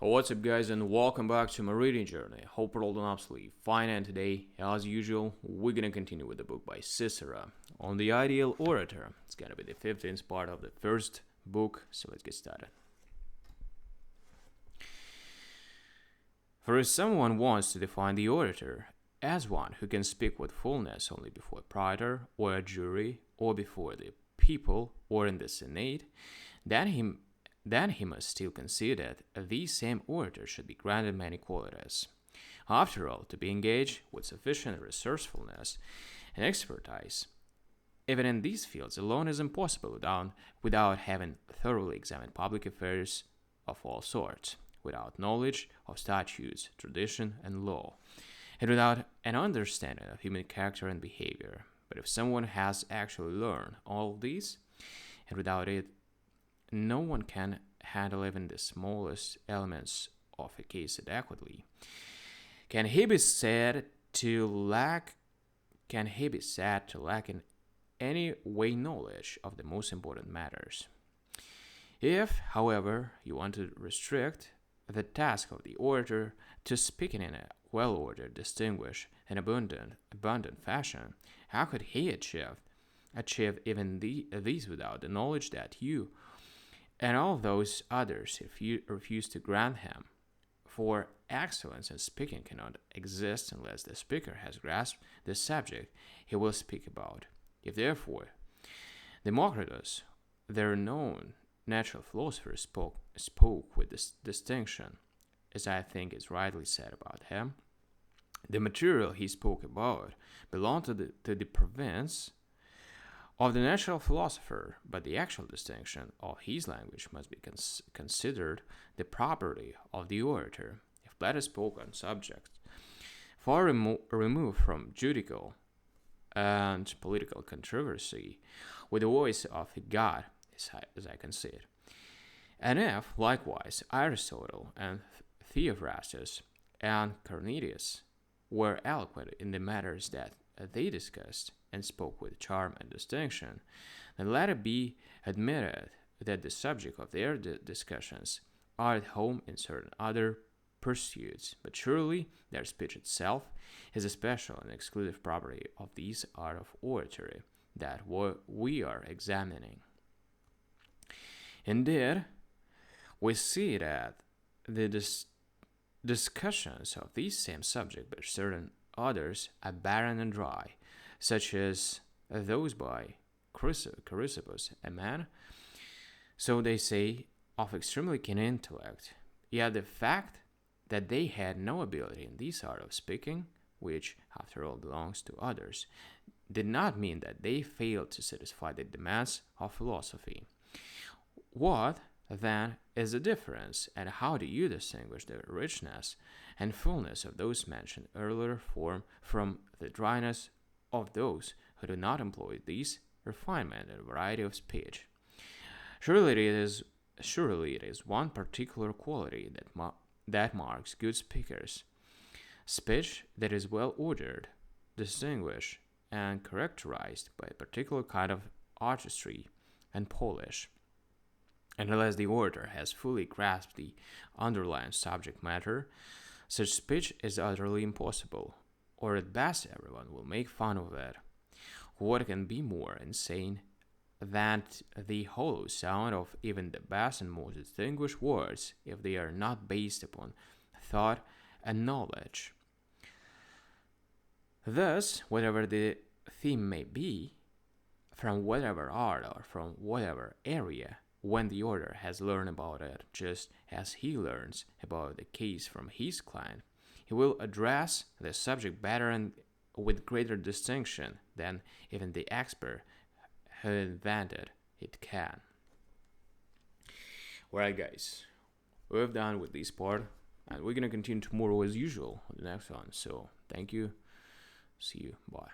What's up, guys, and welcome back to my reading journey. Hope you're all doing absolutely fine. And today, as usual, we're gonna continue with the book by Cicero on the ideal orator. It's gonna be the 15th part of the first book, so let's get started. For if someone wants to define the orator as one who can speak with fullness only before a praetor or a jury or before the people or in the senate, then he must still consider that these same orators should be granted many qualities. After all, to be engaged with sufficient resourcefulness and expertise, even in these fields alone, is impossible without having thoroughly examined public affairs of all sorts, without knowledge of statutes, tradition, and law, and without an understanding of human character and behavior. But if someone has actually learned all these, and without it, no one can handle even the smallest elements of a case adequately. Can he be said to lack in any way knowledge of the most important matters? If, however, you want to restrict the task of the orator to speaking in a well-ordered, distinguished, and abundant fashion, how could he achieve even these without the knowledge that you and all those others refuse to grant him? For excellence in speaking cannot exist unless the speaker has grasped the subject he will speak about. If therefore Democritus, their known natural philosopher, spoke with this distinction, as I think is rightly said about him, the material he spoke about belonged to the province of the natural philosopher, but the actual distinction of his language must be considered the property of the orator. If Plato spoke on subjects far removed from juridical and political controversy with the voice of a god, as I concede, and if, likewise, Aristotle and Theophrastus and Cornelius were eloquent in the matters that they discussed and spoke with charm and distinction, then let it be admitted that the subject of their discussions are at home in certain other pursuits, but surely their speech itself is a special and exclusive property of this art of oratory that we are examining. Indeed, we see that the discussions of this same subject by certain others are barren and dry, such as those by Crassus, a man, so they say, of extremely keen intellect. Yet the fact that they had no ability in this art of speaking, which, after all, belongs to others, did not mean that they failed to satisfy the demands of philosophy. What, then, is the difference, and how do you distinguish the richness and fullness of those mentioned earlier from the dryness of those who do not employ these refinement and variety of speech? Surely it is one particular quality that marks good speakers: speech that is well ordered, distinguished, and characterized by a particular kind of artistry and polish. And unless the orator has fully grasped the underlying subject matter, such speech is utterly impossible, or at best everyone will make fun of it. What can be more insane than the hollow sound of even the best and most distinguished words if they are not based upon thought and knowledge? Thus, whatever the theme may be, from whatever art or from whatever area, when the orator has learned about it, just as he learns about the case from his client, he will address the subject better and with greater distinction than even the expert who invented it can. Alright, guys, we're done with this part, and we're gonna continue tomorrow as usual on the next one. So, thank you. See you. Bye.